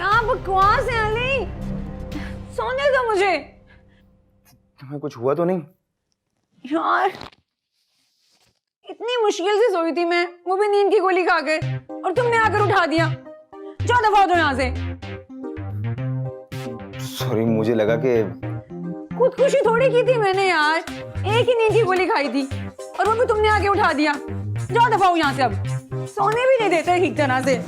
क्या बकवास है अली, सोने दो मुझे। तुम्हें कुछ हुआ तो नहीं? यार इतनी मुश्किल से सोई थी मैं, वो भी नींद की गोली खा के, और तुमने आकर उठा दिया। जाओ दफा हो जाओ यहाँ से। सॉरी, मुझे लगा कि खुदकुशी थोड़ी की थी मैंने यार, एक ही नींद की गोली खाई थी और वो भी तुमने आके उठा दिया। जाओ दफा हो यहाँ से, अब सोने भी नहीं देते ठीक तरह से।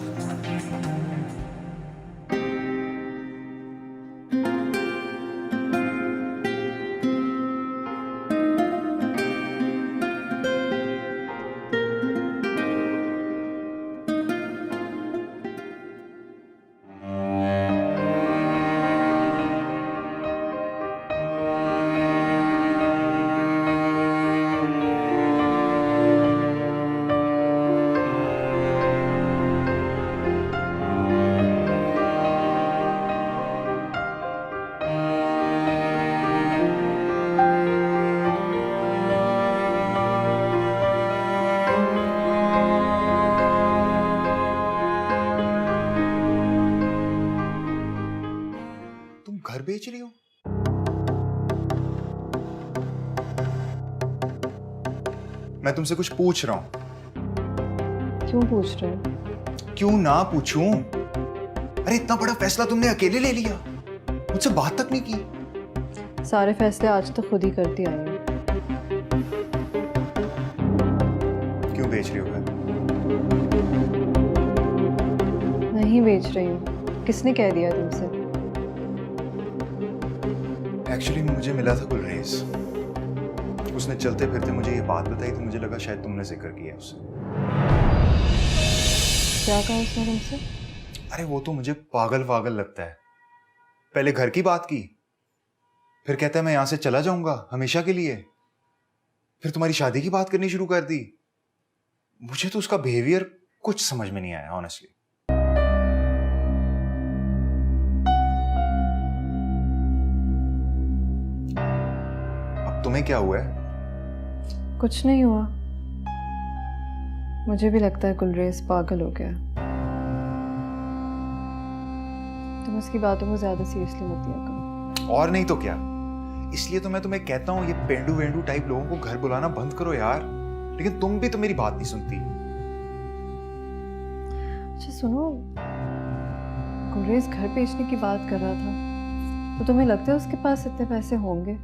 घर बेच रही हो? मैं तुमसे कुछ पूछ रहा हूं। क्यों पूछ रहे हो? क्यों ना पूछूं? अरे इतना बड़ा फैसला तुमने अकेले ले लिया, मुझसे बात तक नहीं की। सारे फैसले आज तक खुद ही करती आई हूँ। क्यों बेच रही हो घर? नहीं बेच रही हूँ। किसने कह दिया तुमसे? एक्चुअली मुझे मिला था गुलरेज, उसने चलते फिरते मुझे ये बात बताई तो मुझे लगा शायद तुमने जिक्र किया उससे। क्या कहा उसने तुमसे? अरे वो तो मुझे पागल वागल लगता है। पहले घर की बात की, फिर कहता है मैं यहां से चला जाऊंगा हमेशा के लिए, फिर तुम्हारी शादी की बात करनी शुरू कर दी। मुझे तो उसका बिहेवियर कुछ समझ में नहीं आया ऑनेस्टली। अब तुम्हें क्या हुआ है? कुछ नहीं हुआ। मुझे भी लगता है गुलरेज पागल हो गया। तुम उसकी बातों को ज्यादा सीरियसली मत लिया करो। और नहीं तो क्या, इसलिए तो मैं तुम्हें कहता हूं ये पेंडू वेंडू टाइप लोगों को घर बुलाना बंद करो यार। लेकिन तुम भी तो मेरी बात नहीं सुनती। अच्छा सुनो, गुलरेज घर बेचने की बात कर रहा था, तो तुम्हें लगता है उसके पास इतने पैसे होंगे?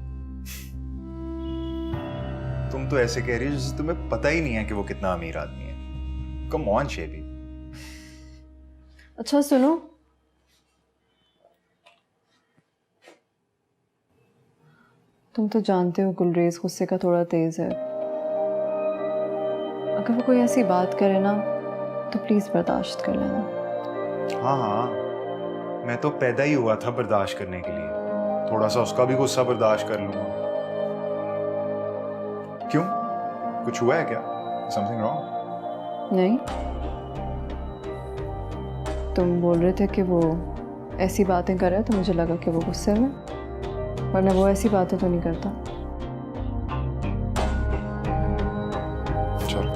तुम तो ऐसे कह रही हो जैसे तुम्हें पता ही नहीं है कि वो कितना अमीर आदमी है। Come on शेबी। अच्छा सुनो, तुम तो जानते हो गुलरेज गुस्से का थोड़ा तेज है। अगर वो कोई ऐसी बात करे ना तो प्लीज बर्दाश्त कर लेना। हाँ हाँ, मैं तो पैदा ही हुआ था बर्दाश्त करने के लिए। थोड़ा सा उसका भी गुस्सा बर्दाश्त कर लूंगा। क्यों, कुछ हुआ है क्या? Something wrong? नहीं, तुम बोल रहे थे कि वो ऐसी बातें कर रहा है तो मुझे लगा कि वो गुस्से में, वरना वो ऐसी बातें तो नहीं करता। चलो।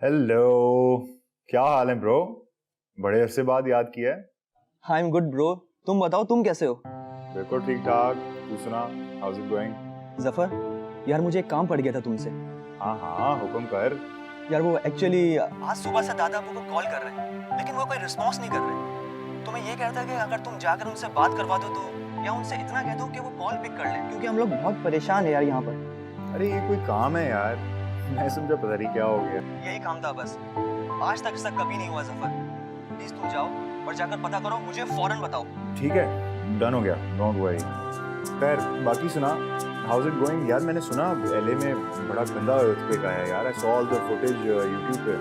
हेलो, क्या हाल है ब्रो? बड़े अरसे बाद याद किया है। आई एम गुड ब्रो, तुम बताओ तुम कैसे हो? बिल्कुल ठीक ठाक, तू सुना, how is it going? Zafar, यार मुझे एक काम पड़ गया था तुमसे। हाँ हाँ, हुक्म कर। यार वो एक्चुअली आज सुबह से दादा अबू को कॉल कर रहे हैं, लेकिन वो कोई रिस्पॉन्स नहीं कर रहे। तो मैं ये कहता कि अगर तुम जाकर उनसे बात करवा दो तो, या उनसे इतना कह दो कि वो कॉल पिक कर लें, क्योंकि हम लोग बहुत परेशान है यार यहाँ पर। अरे ये कोई काम है यार, मैं समझा पता नहीं क्या हो गया। यही काम था बस, आज तक ऐसा कभी नहीं हुआ। जफर प्लीज तुम जाओ और जाकर पता करो, मुझे फौरन बताओ। ठीक है, डन हो गया, डोंट वरी। खैर बाकी सुना, हाउ इज इट गोइंग? यार मैंने सुना एलए में बड़ा गंदा अर्थक्वेक आया यार। I saw all the footage YouTube पे।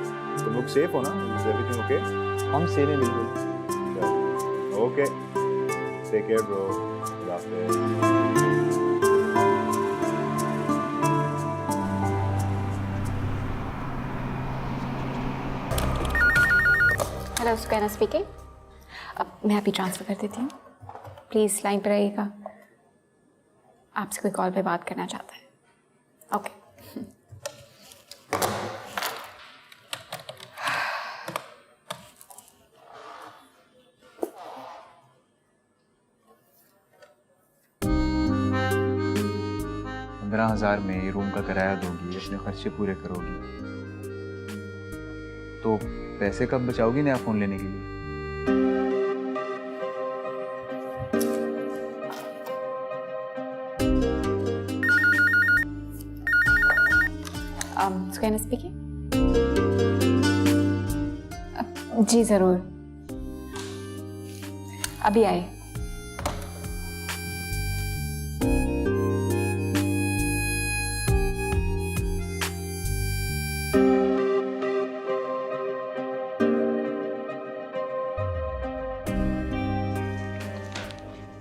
तुम लोग सेफ हो ना? Is everything okay? हम सेम है बिल्कुल। Okay, take care bro. Hello Sukaina speaking. अब मैं अभी ट्रांसफ़र कर देती हूँ, प्लीज़ लाइन पर रहिएगा। आपसे कोई कॉल पे बात करना चाहता है। ओके। $15,000 में ये रूम का किराया दोगी, अपने खर्चे पूरे करोगी, तो पैसे कब बचाओगी नया फोन लेने के लिए? सुकैना स्पीकिंग। जी ज़रूर, अभी आए।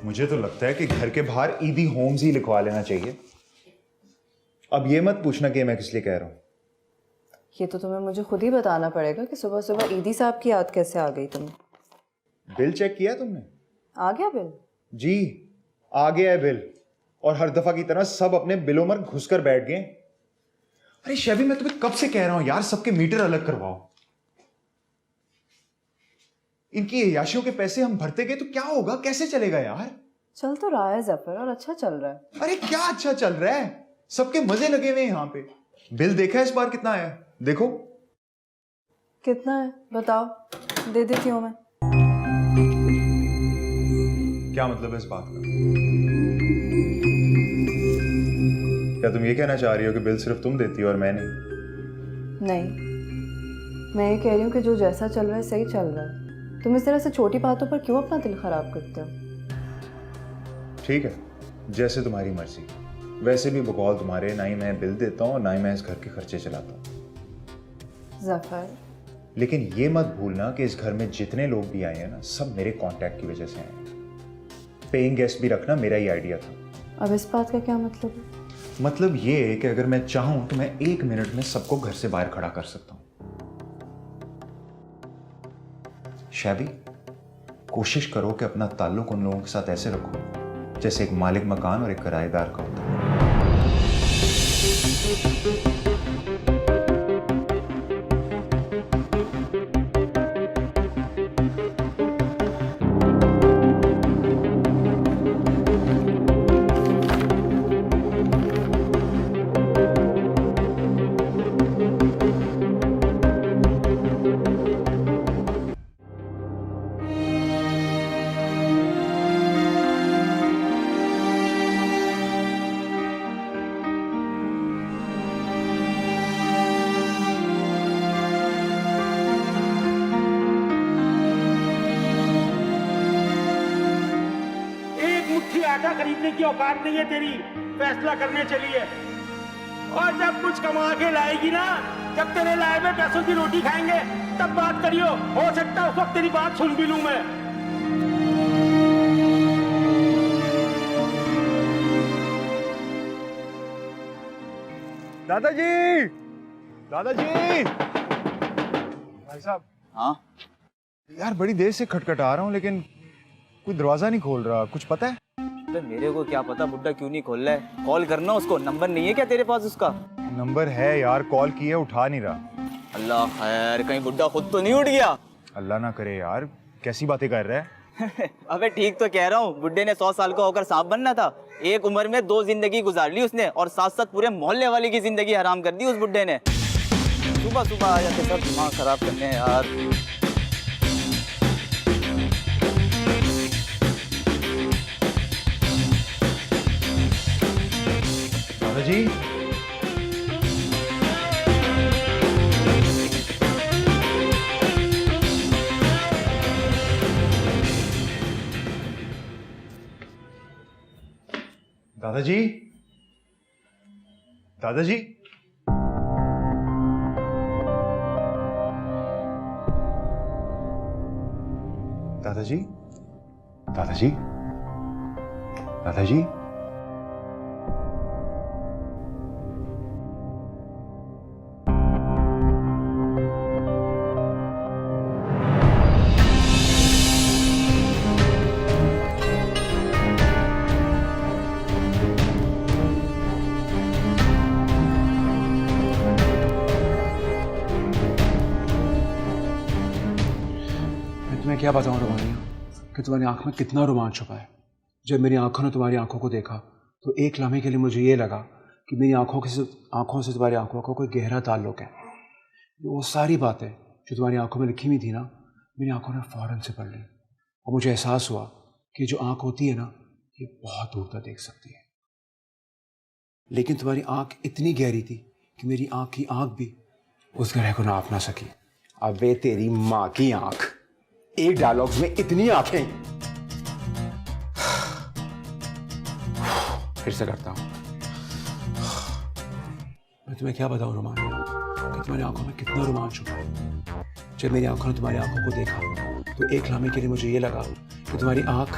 मुझे तो लगता है कि घर के बाहर ईदी होम्स ही लिखवा लेना चाहिए। अब ये मत पूछना कि मैं किस लिए कह रहा हूं। ये तो तुम्हें मुझे खुद ही बताना पड़ेगा कि सुबह सुबह ईदी साहब की याद कैसे आ गई तुम्हें। बिल चेक किया तुमने? आ गया बिल? जी, आ गया है बिल। और हर दफा की तरह सब अपने बिलों में घुसकर बैठ गए। अरे शैबी, मैं तुम्हें कब से कह रहा हूं यार, सबके मीटर अलग करवाओ। इनकी अय्याशियों के पैसे हम भरते गए तो क्या होगा, कैसे चलेगा यार? चल तो रहा है जफर, और अच्छा चल रहा है। अरे क्या अच्छा चल रहा है, सबके मजे लगे हुए हैं यहाँ पे। बिल देखा है इस बार कितना आया? देखो। कितना है बताओ, दे देती हूँ मैं। क्या मतलब है इस बात का? क्या तुम ये कहना चाह रही हो कि बिल सिर्फ तुम देती हो और मैं नहीं? नहीं, मैं ये कह रही हूँ कि जो जैसा चल रहा है सही चल रहा है। तुम इस तरह से छोटी बातों पर क्यों अपना दिल खराब करते हो? ठीक है, जैसे तुम्हारी मर्जी। वैसे भी बकौल तुम्हारे ना ही मैं बिल देता हूँ ना ही मैं इस घर के खर्चे चलाता हूँ। जफर, लेकिन ये मत भूलना कि इस घर में जितने लोग भी आए हैं ना, सब मेरे कांटेक्ट की वजह से आए हैं। पेइंग गेस्ट भी रखना मेरा ही आइडिया था। अब इस बात का क्या मतलब है? मतलब ये है कि अगर मैं चाहूं तो मैं 1 मिनट में सबको घर से बाहर खड़ा कर सकता हूं। शैबी, कोशिश करो कि अपना ताल्लुक उन लोगों के साथ ऐसे रखो जैसे एक मालिक मकान और एक किराएदार का होता है। आटा खरीदने की औकात नहीं है तेरी, फैसला करने चली है। और जब कुछ कमा के लाएगी ना, जब तेरे लाए हुए पैसों की रोटी खाएंगे तब बात करियो। हो सकता है उस वक्त तेरी बात सुन भी लूं मैं। दादाजी, दादाजी। भाई साहब। हाँ यार बड़ी देर से खटखटा रहा हूँ लेकिन कोई दरवाजा नहीं खोल रहा, कुछ पता है? तो मेरे को क्या पता बुड्ढा क्यों नहीं खोल रहा है। कॉल करना उसको, नंबर नहीं है क्या तेरे पास उसका? नंबर है यार, कॉल किए उठा नहीं रहा। अल्लाह खैर, कहीं बुड्ढा खुद तो नहीं उठ गया? अल्लाह ना करे यार, कैसी बातें कर रहा है? अबे ठीक तो कह रहा हूँ, बुड्ढे ने 100 साल का होकर सांप बनना था। एक उम्र में 2 जिंदगी गुजार ली उसने और साथ साथ पूरे मोहल्ले वाले की जिंदगी हराम कर दी उस बुड्ढे ने। सुबह सुबह आ जाते सब दिमाग खराब करने यार। दादाजी, दादाजी, दादाजी। दादाजी, दादाजी, दादाजी। मैं तुम्हें क्या बताऊं रोमानिया कि तुम्हारी आंख में कितना रोमांच छुपा है। जब मेरी आंखों ने तुम्हारी आंखों को देखा तो एक लम्हे के लिए मुझे ये लगा कि मेरी आंखों से तुम्हारी आंखों का कोई गहरा ताल्लुक है। वो सारी बातें जो तुम्हारी आंखों में लिखी हुई थी ना, मेरी आंखों ने फ़ौरन से पढ़ ली और मुझे एहसास हुआ कि जो आंख होती है ना, ये बहुत दूर तक देख सकती है। लेकिन तुम्हारी आंख इतनी गहरी थी कि मेरी आंख की आंख भी उस गहरे को नाप ना सकी। अब वे तेरी माँ की आंख, एक डायलॉग्स में इतनी आंखें। फिर से करता हूं, मैं तुम्हें क्या बताऊं रोमानिया कि तुम्हारी आंखों में कितना रोमांच छुपा है। जब मेरी आंखों ने तुम्हारी आंखों को देखा तो एक लम्हे के लिए मुझे ये लगा कि तुम्हारी आंख,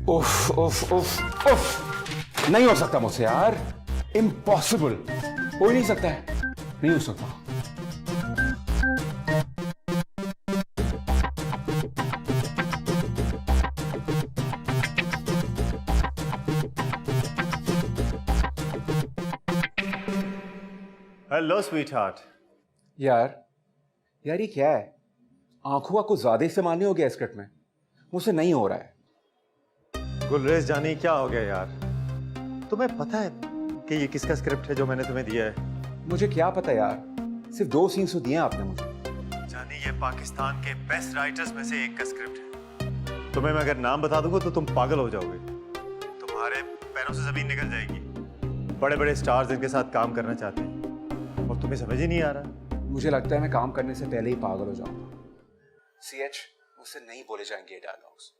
उफ उफ उफ उफ, नहीं हो सकता मुझसे यार, इम्पॉसिबल, हो ही नहीं सकता है, नहीं हो सकता। Hello sweet heart. यार ये क्या है? आंखों का कुछ ज्यादा इस्तेमाल नहीं हो गया स्क्रिप्ट में? मुझसे नहीं हो रहा है। गुलरेज जानी क्या हो गया यार? तुम्हें पता है कि ये किसका स्क्रिप्ट है जो मैंने तुम्हें दिया है? मुझे क्या पता यार, सिर्फ 2 सीन्स तो दिए आपने मुझे। जानी ये पाकिस्तान के बेस्ट राइटर्स में से एक का स्क्रिप्ट है। तुम्हें मैं अगर नाम बता दूंगा तो तुम पागल हो जाओगे, तुम्हारे पैरों से जमीन निकल जाएगी। बड़े बड़े स्टार्स इनके साथ काम करना चाहते हैं और तुम्हें समझ ही नहीं आ रहा। मुझे लगता है मैं काम करने से पहले ही पागल हो जाऊंगा। CH, मुझसे नहीं बोले जाएंगे ये डायलॉग्स।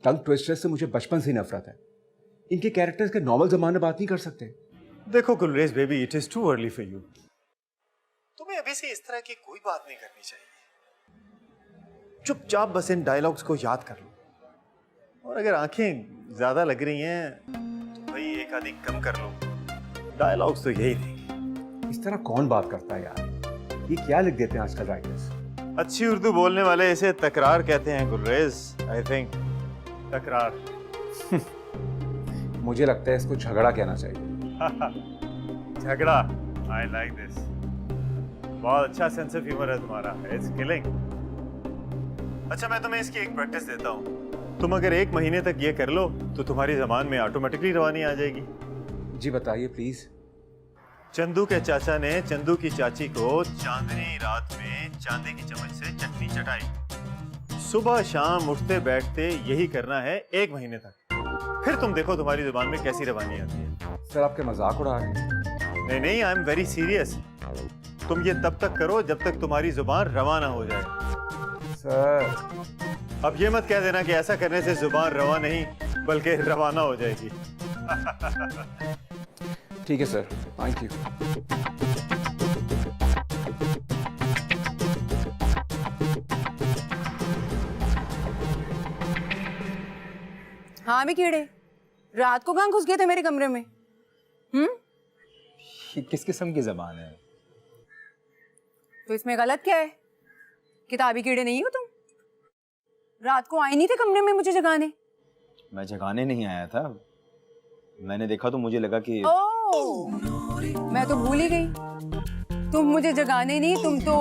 टंग ट्विस्टर से मुझे बचपन से ही नफरत है। इनके कैरेक्टर्स के नॉर्मल जमाने बात नहीं कर सकते। देखो Gulrez baby, it is too early for you. तुम्हें अभी से इस तरह की कोई बात नहीं करनी चाहिए। चुपचाप बस इन डायलॉग्स को याद कर लो, और अगर आंखें ज्यादा लग रही हैं तो भाई एक आधी कम कर लो। डायलॉग्स तो यही देंगे। इस तरह कौन बात करता है यार? ये क्या लिख देते हैं आजकल राइटर्स? अच्छी उर्दू बोलने वाले इसे तकरार कहते हैं गुलरेज। आई थिंक तकरार। मुझे लगता है इसको झगड़ा कहना चाहिए। झगड़ा, आई लाइक दिस। बहुत अच्छा सेंस ऑफ ह्यूमर है तुम्हारा, इट्स किलिंग। अच्छा, मैं तुम्हें इसकी एक प्रैक्टिस देता हूँ। तुम अगर 1 महीने तक ये कर लो तो तुम्हारी जबान में ऑटोमेटिकली रवानी आ जाएगी। जी बताइए प्लीज। चंदू के चाचा ने चंदू की चाची को चांदनी रात में चांदी की चम्मच से चटनी चटाई। सुबह शाम उठते बैठते यही करना है 1 महीने तक। फिर तुम देखो तुम्हारी जुबान में कैसी रवानी आती है। सर आपके मजाक उड़ा रहे हैं? नहीं नहीं, आई एम वेरी सीरियस। तुम ये तब तक करो जब तक तुम्हारी जुबान रवाना हो जाए। सर अब ये मत कह देना कि ऐसा करने से जुबान रवा नहीं बल्कि रवाना हो जाएगी। ठीक है सर, थैंक यू। हाँ भी कीड़े, रात को कहाँ घुस गए थे मेरे कमरे में? ये किस किस्म की जबान है? तो इसमें गलत क्या है? किताबी कीड़े नहीं हो तुम? रात को आए नहीं थे कमरे में मुझे जगाने? मैं जगाने नहीं आया था, मैंने देखा तो मुझे लगा कि मैं तो भूल ही गई। तुम मुझे जगाने नहीं, तुम तो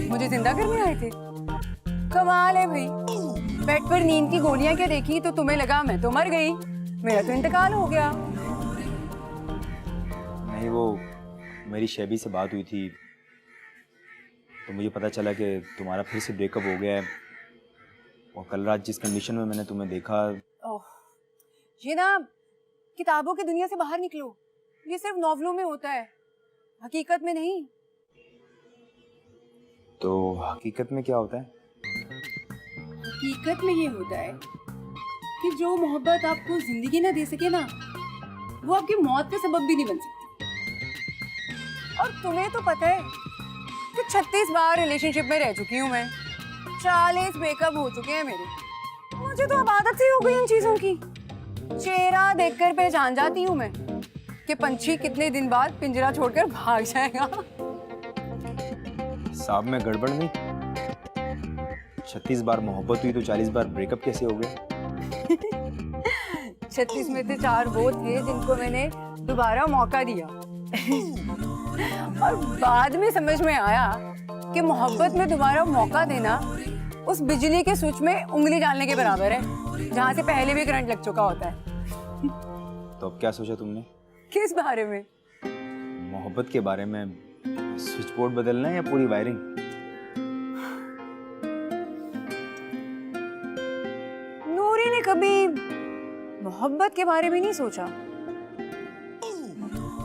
मुझे जिंदा करने आए थे। कमाल है भाई, बेड पर नींद की गोलियां क्या देखी तो तुम्हें लगा मैं तो मर गई, मेरा तो इंतकाल हो गया। नहीं, वो मेरी शैबी से बात हुई थी तो मुझे पता चला कि तुम्हारा फिर से ब्रेकअप हो गया है। और कल रात जिस कंडीशन में मैंने तुम्हें देखा। ओह, ये ना किताबों की दुनिया से बाहर निकलो। ये सिर्फ नॉवलों में होता है, हकीकत में नहीं। तो हकीकत में क्या होता है? हकीकत में ये होता है कि जो मोहब्बत आपको जिंदगी ना दे सके ना, वो आपकी मौत का सबब भी नहीं बन सकती। और तुम्हें तो पता है कि 36 बार रिलेशनशिप में रह चुकी हूँ मैं, 40 ब्रेकअप हो चुके हैं मेरे। मुझे तो अब आदत ही हो गई इन चीजों की। चेहरा देखकर पहचान जाती हूँ मैं कि पंछी कितने दिन बाद पिंजरा छोड़कर भाग जाएगा। साहब में गड़बड़ नहीं? 36 बार मोहब्बत हुई तो 40 बार ब्रेकअप कैसे हो गया? 36 में से 4 वो थे जिनको मैंने दोबारा मौका दिया। और बाद में समझ में आया कि मोहब्बत में दोबारा मौका देना उस बिजली के स्विच में उंगली डालने के बराबर है, जहाँ से पहले भी करंट लग चुका होता है। तो अब क्या सोचा तुमने? किस बारे में? मोहब्बत के बारे में। स्विच बोर्ड बदलना है या पूरी वायरिंग? नूरी ने कभी मोहब्बत के बारे में नहीं सोचा।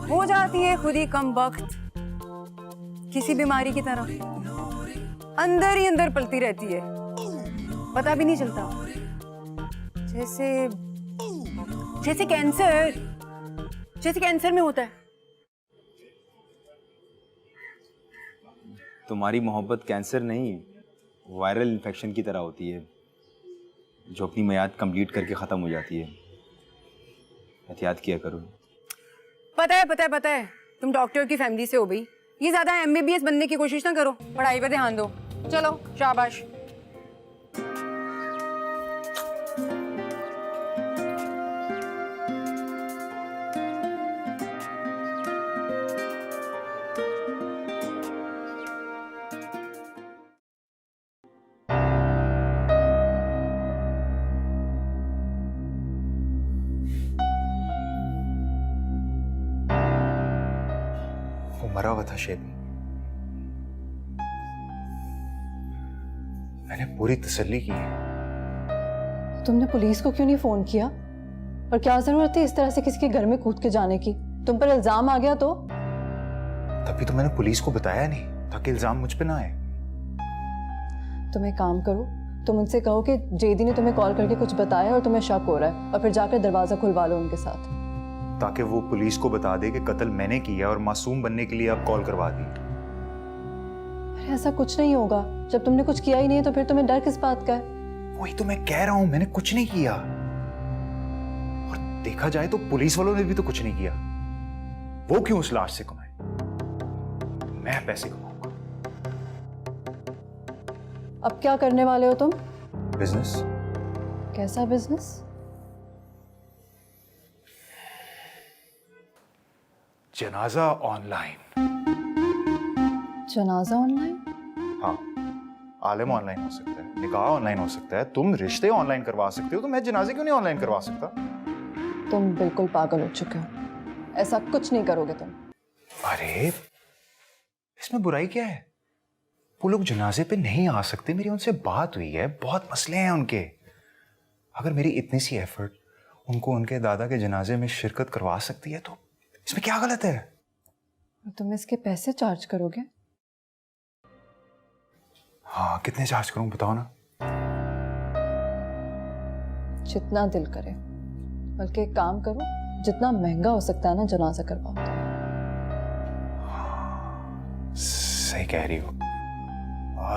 हो जाती है खुद ही कम वक्त, किसी बीमारी की तरह अंदर ही अंदर पलती रहती है, पता भी नहीं चलता। जैसे कैंसर में होता है। तुम्हारी मोहब्बत कैंसर नहीं, वायरल इन्फेक्शन की तरह होती है, जो अपनी मियाद कंप्लीट करके ख़त्म हो जाती है। एहतियात किया करो। पता है तुम डॉक्टर की फैमिली से हो भाई। ये ज्यादा MBBS बनने की कोशिश ना करो, पढ़ाई पे ध्यान दो। चलो शाबाश। वो मरा हुआ था शेबी। मैंने पूरी तसल्ली की है। तुमने पुलिस को क्यों नहीं फोन किया? और क्या जरूरत थी इस तरह से किसी के घर में कूद के जाने की? तुम पर इल्जाम आ गया तो? तभी तो मैंने पुलिस को बताया नहीं, ताकि इल्जाम मुझ पे ना आए। तुम एक काम करो, तुम उनसे कहो कि जेदी ने तुम्हें कॉल करके कुछ बताया और तुम्हें शक हो रहा है, और फिर जाकर दरवाजा खुलवा लो उनके साथ, ताकि वो पुलिस को बता दे कि कत्ल मैंने किया और मासूम बनने के लिए आप कॉल करवा दी। अरे ऐसा कुछ नहीं होगा। जब तुमने कुछ किया ही नहीं तो फिर तुम्हें डर किस बात का है? वही तो मैं कह रहा हूं, मैंने कुछ नहीं किया। और देखा जाए तो पुलिस वालों ने भी तो कुछ नहीं किया। वो क्यों उस लाश से कमाए? मैं पैसे कमाऊंगा। अब क्या करने वाले हो तुम? बिजनेस। कैसा बिजनेस? जनाजा ऑनलाइन। जनाजा ऑनलाइन? हाँ, आलिम ऑनलाइन हो सकता है, निकाह ऑनलाइन हो सकता है, तुम रिश्ते ऑनलाइन करवा सकते हो, तो मैं जनाजे क्यों नहीं ऑनलाइन करवा सकता? तुम बिल्कुल पागल हो चुके हो। ऐसा कुछ नहीं करोगे तुम। अरे इसमें बुराई क्या है? वो लोग जनाजे पे नहीं आ सकते, मेरी उनसे बात हुई है, बहुत मसले हैं उनके। अगर मेरी इतनी सी एफर्ट उनको उनके दादा के जनाजे में शिरकत करवा सकती है तो इसमें क्या गलत है? तुम इसके पैसे चार्ज करोगे? हाँ, कितने चार्ज करूं बताओ ना। जितना दिल करे। बल्कि एक काम करो, जितना महंगा हो सकता है ना जनाजा करवाओ। सही कह रही हो।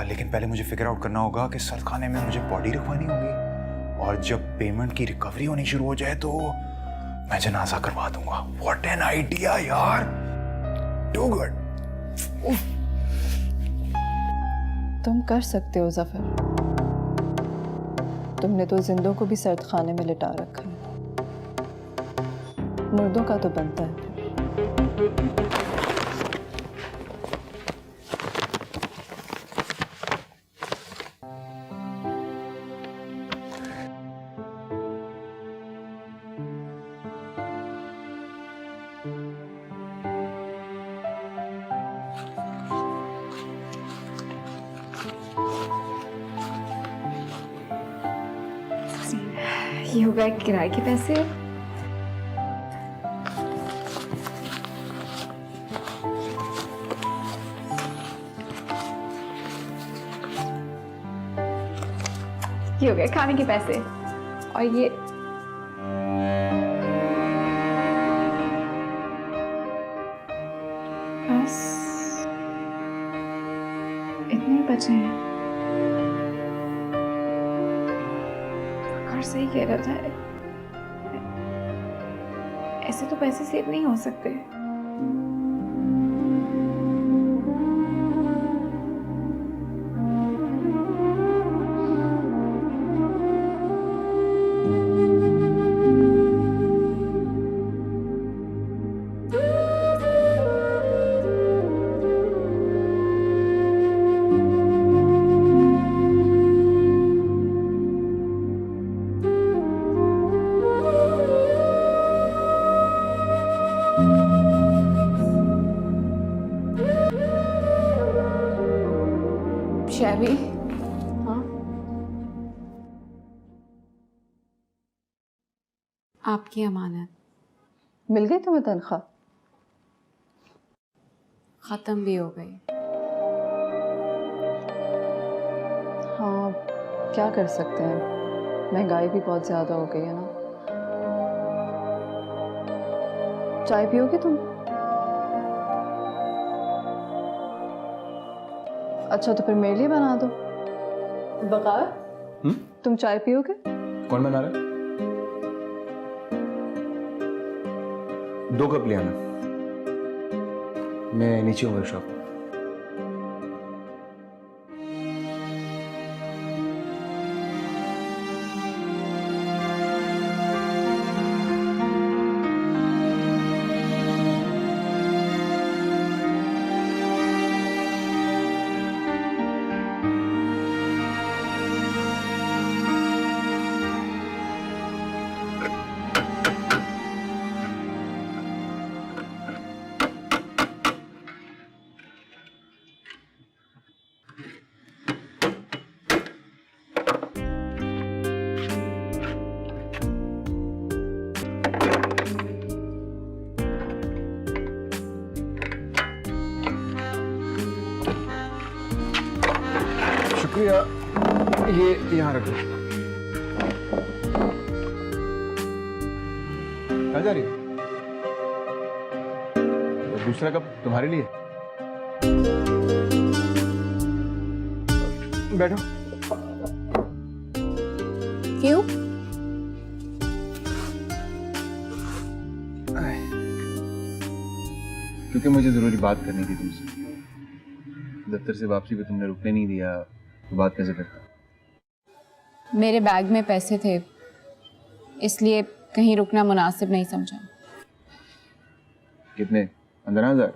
लेकिन पहले मुझे फिगर आउट करना होगा कि सर खाने में मुझे बॉडी रखवानी होगी, और जब पेमेंट की रिकवरी होनी शुरू हो जाए तो मैं जनाजा करवा दूंगा। व्हाट एन आइडिया यार, टू गुड। तुम कर सकते हो जफर। तुमने तो जिंदों को भी सर्द खाने में लिटा रखा है, मुर्दों का तो बनता है फिर। ये हो गए किराए के पैसे। ये हो गए खाने के पैसे, और ये बस इतने ही बचे हैं। जौहर सही कह रहा था, ऐसे तो पैसे सेव नहीं हो सकते। शैबी, हाँ आपकी अमानत मिल गई तुम्हें तनख्वाह? खत्म भी हो गई। हाँ क्या कर सकते हैं, महंगाई भी बहुत ज़्यादा हो गई है ना। चाय पियोगे तुम? अच्छा तो फिर मेरे लिए बना दो। बकार तुम चाय पियोगे? कौन बना रहा है? 2 कप ले आना, मैं नीचे हूँ वर्कशॉप में। शुक्रिया, ये यहाँ रखो। कहाँ जा रही हो? तो दूसरा कप तुम्हारे लिए। बैठो। क्यों? क्योंकि मुझे जरूरी बात करनी थी तुमसे। दफ्तर से वापसी पे तुमने रुकने नहीं दिया, तो बात कैसे करता? मेरे बैग में पैसे थे, इसलिए कहीं रुकना मुनासिब नहीं समझा। कितने? 15,000?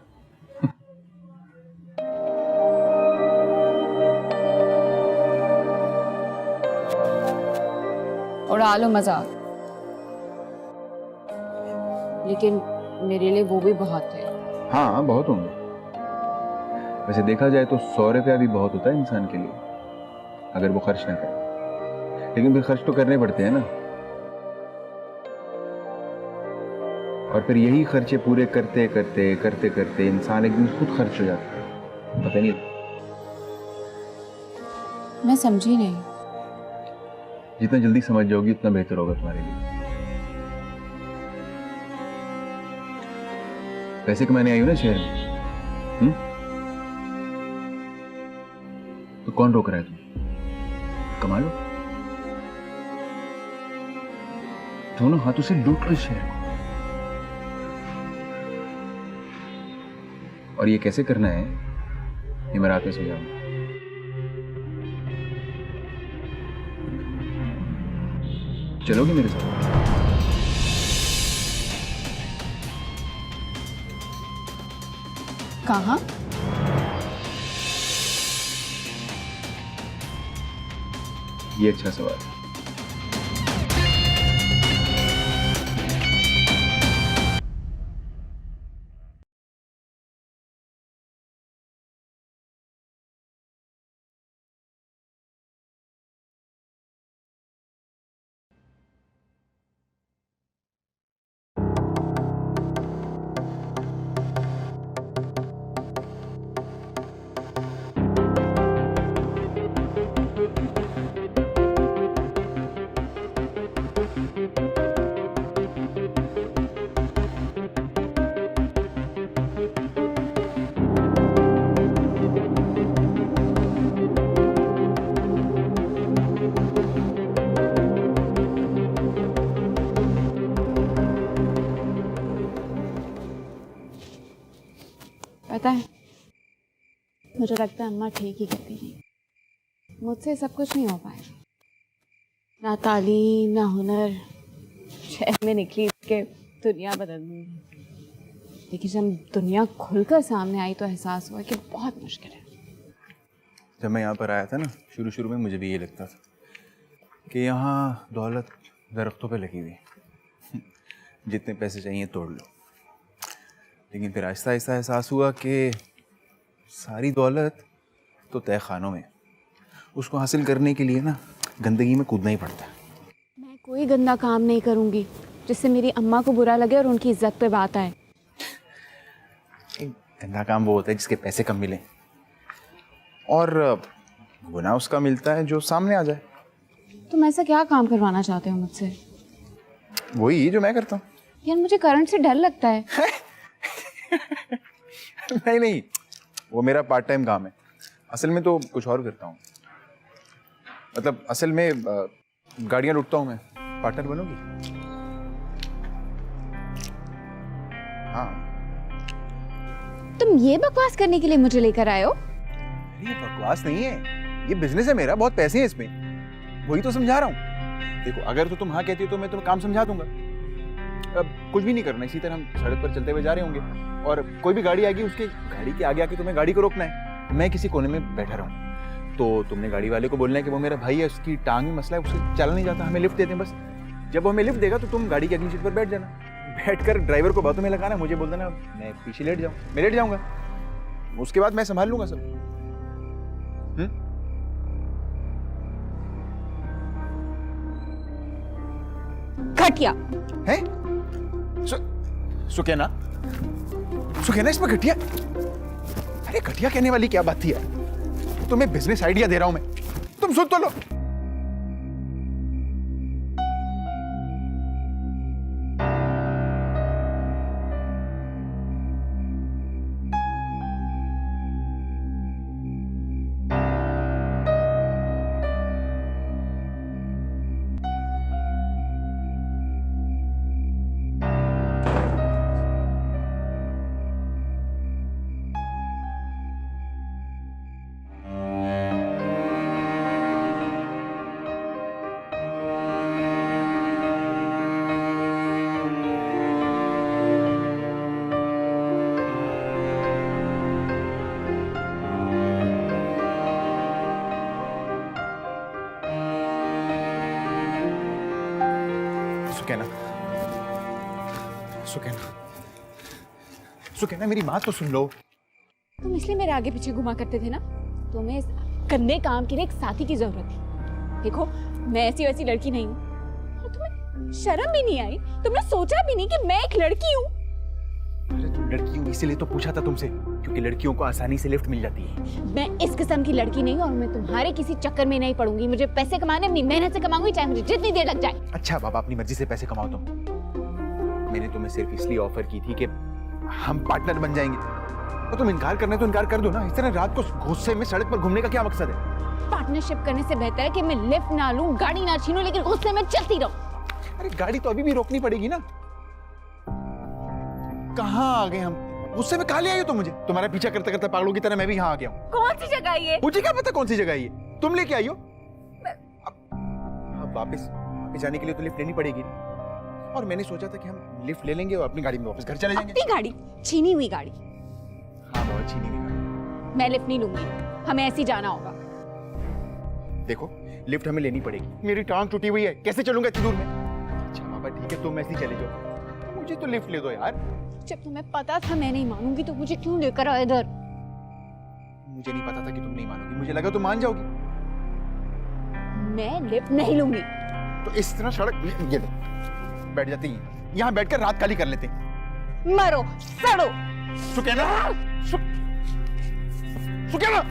उड़ा लो मजाक, लेकिन मेरे लिए वो भी बहुत है। हाँ बहुत होंगे। वैसे देखा जाए तो 100 रुपया भी बहुत होता है इंसान के लिए, अगर वो खर्च ना करे। लेकिन फिर खर्च तो करने पड़ते हैं ना, और फिर यही खर्चे पूरे करते करते करते करते इंसान एक दिन खुद खर्च हो जाता है, पता नहीं। मैं समझी नहीं। जितना जल्दी समझ जाओगी उतना बेहतर होगा तुम्हारे लिए। पैसे कमाने आई हो ना शहर में, तो कौन रोक रहा है तुम? कमा लो, दोनों हाथों से लूट लो शहर को। और ये कैसे करना है ये मैं रात में समझाऊंगा। चलोगे मेरे साथ? कहाँ? ये अच्छा सवाल है। पता है, मुझे लगता है अम्मा ठीक ही कहती थी। मुझसे सब कुछ नहीं हो पाएगा, ना तालीम ना हुनर। शहर में निकली के दुनिया बदल दूंगी, लेकिन जब दुनिया खुलकर सामने आई तो एहसास हुआ कि बहुत मुश्किल है। जब मैं यहाँ पर आया था ना, शुरू शुरू में मुझे भी ये लगता था कि यहाँ दौलत दरख्तों पे लगी हुई है, जितने पैसे चाहिए तोड़ लो। लेकिन फिर आहिस्ता आहिस्ता एहसास हुआ कि सारी दौलत तो तय खानों में, उसको हासिल करने के लिए ना गंदगी में कूदना ही पड़ता है। मैं कोई गंदा काम नहीं करूँगी जिससे मेरी अम्मा को बुरा लगे और उनकी इज्जत पे बात आए। एक गंदा काम वो होता है जिसके पैसे कम मिले, और गुनाह उसका मिलता है जो सामने आ जाए। तुम ऐसा क्या काम करवाना चाहते हो मुझसे? वही जो मैं करता हूँ। यार मुझे करंट से डर लगता है। नहीं नहीं, वो मेरा पार्ट टाइम काम है। असल में तो कुछ और करता हूँ। मतलब असल में गाड़ियाँ लुटता हूँ मैं। पार्टनर बनोगी? हाँ। तुम ये बकवास करने के लिए मुझे लेकर आए हो? ये बकवास नहीं है, ये बिजनेस है मेरा, बहुत पैसे हैं इसमें। वही तो समझा रहा हूँ। देखो, अगर तो तुम हाँ कहती हो तो मैं तुम्हें काम समझा दूंगा। अब कुछ भी नहीं करना, इसी तरह हम सड़क पर चलते हुए जा रहे होंगे और कोई भी गाड़ी आएगी, उसके गाड़ी के आगे आके तुम्हें गाड़ी को रोकना है। मैं किसी कोने में बैठा रहूँ तो तुमने गाड़ी वाले को बोलना है कि वो मेरा भाई है, उसकी टांग में मसला है, उससे चला नहीं जाता, हमें लिफ्ट देते हैं बस। जब वो हमें लिफ्ट देगा तो तुम गाड़ी की अगली सीट पर बैठ जाना, बैठकर ड्राइवर को बातों में लगाना, मुझे बोल देना मैं पीछे लेट जाऊँ, मैं लेट जाऊँगा, उसके बाद मैं संभाल लूंगा सब। घटिया है? सुकैना, सुकैना इसमें घटिया? अरे घटिया कहने वाली क्या बात थी यार? तुम्हें बिजनेस आइडिया दे रहा हूं मैं, तुम सुन तो लो। सुकैना, सुकैना, सुकैना, मेरी बात तो सुन लो। तुम इसलिए मेरे आगे पीछे घुमा करते थे ना? तुम्हें इस गंदे काम के लिए एक साथी की जरूरत थी। देखो, मैं ऐसी वैसी लड़की नहीं हूँ। और तुम्हें शर्म भी नहीं आई? तुमने सोचा भी नहीं कि मैं एक लड़की हूँ? अरे तुम लड़की हो इसीलिए तो पूछा था तुमसे, क्योंकि लड़कियों को आसानी से लिफ्ट मिल जाती है। मैं इस किस्म की लड़की नहीं, और मैं तुम्हारे किसी चक्कर में नहीं पड़ूंगी। मुझे पैसे कमाने अपनी मेहनत से कमाऊंगी, चाहे मुझे जितनी देर लग जाए। अच्छा बाबा, अपनी मर्जी से पैसे कमाओ तुम। मैंने तुम्हें सिर्फ इसलिए ऑफर की थी कि हम पार्टनर बन जाएंगे, तो तुम इनकार करना है तो इनकार कर दो ना। इस तरह रात को गुस्से में सड़क पर घूमने का क्या मकसद है? पार्टनरशिप करने से बेहतर है कि मैं लिफ्ट ना लूं, गाड़ी ना छीनूं, लेकिन गुस्से में चलती रहूं। अरे गाड़ी तो अभी भी रोकनी पड़ेगी ना। कहाँ आ गए हम? गुस्से में कहाँ ले आई हो तुम मुझे? तुम्हारा पीछा करते करते पागलों की तरह मैं भी यहाँ आ गया हूँ। कौन सी जगह ये? मुझे क्या पता कौन सी जगह है ये? तुम लेके आई हो। अब वापस जाने के लिए तो लिफ्ट लेनी पड़ेगी, और मैंने सोचा था कि हम लिफ्ट ले लेंगे और अपनी गाड़ी में वापस घर चले जाएंगे। अपनी गाड़ी? छीनी हुई गाड़ी? हाँ, बहुत छीनी हुई गाड़ी। मैं लिफ्ट नहीं लूंगी, हमें ऐसे ही जाना होगा। देखो, लिफ्ट हमें लेनी पड़ेगी, मेरी टांग टूटी हुई है, कैसे चलूंगा इतनी दूर में? अच्छा बाबा ठीक है, तुम ऐसे ही चले जाओ, मुझे तो लिफ्ट ले दो यार। जब तुम्हें पता था मैं नहीं मानूंगी तो मुझे क्यों लेकर आए इधर? मुझे नहीं पता था कि तुम नहीं मानोगी, मुझे लगा तुम मान जाओगी। मैं लिफ्ट नहीं लूंगी। तो इस तरह सड़क ये लो, बैठ जाती है, यहाँ बैठकर रात काली कर लेते हैं। मरो, सड़ो। Sukaina, Sukaina.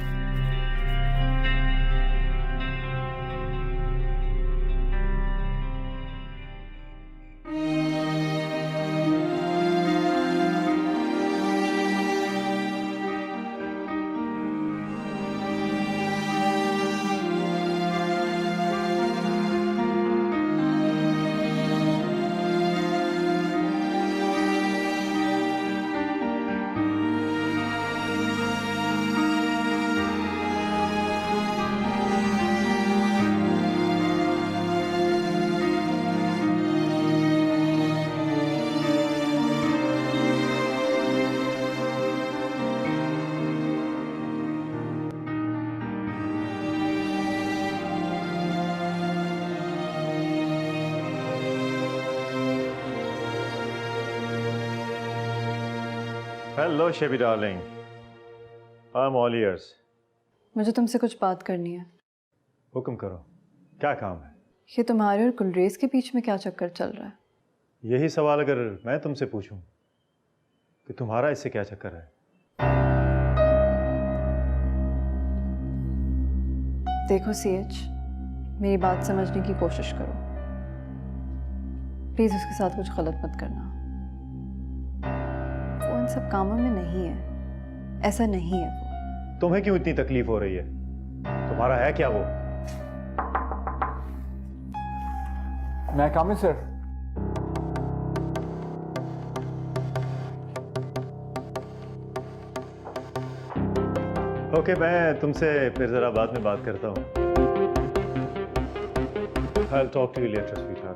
Hello Shebi darling, I am all ears. मुझे तुमसे कुछ बात करनी है। हुक्म करो, क्या काम है? ये तुम्हारे और गुलरेज के बीच में क्या चक्कर चल रहा है? यही सवाल अगर मैं तुमसे पूछूं कि तुम्हारा इससे क्या चक्कर है? देखो CH, मेरी बात समझने की कोशिश करो। प्लीज़ उसके साथ कुछ गलत मत करना। वो इन सब कामों में नहीं है, ऐसा नहीं है वो। तुम्हें क्यों इतनी तकलीफ हो रही है? तुम्हारा है क्या वो? मैं काम सर। ओके, मैं तुमसे फिर जरा बाद में बात करता हूँ। I'll talk to you later, sweetheart.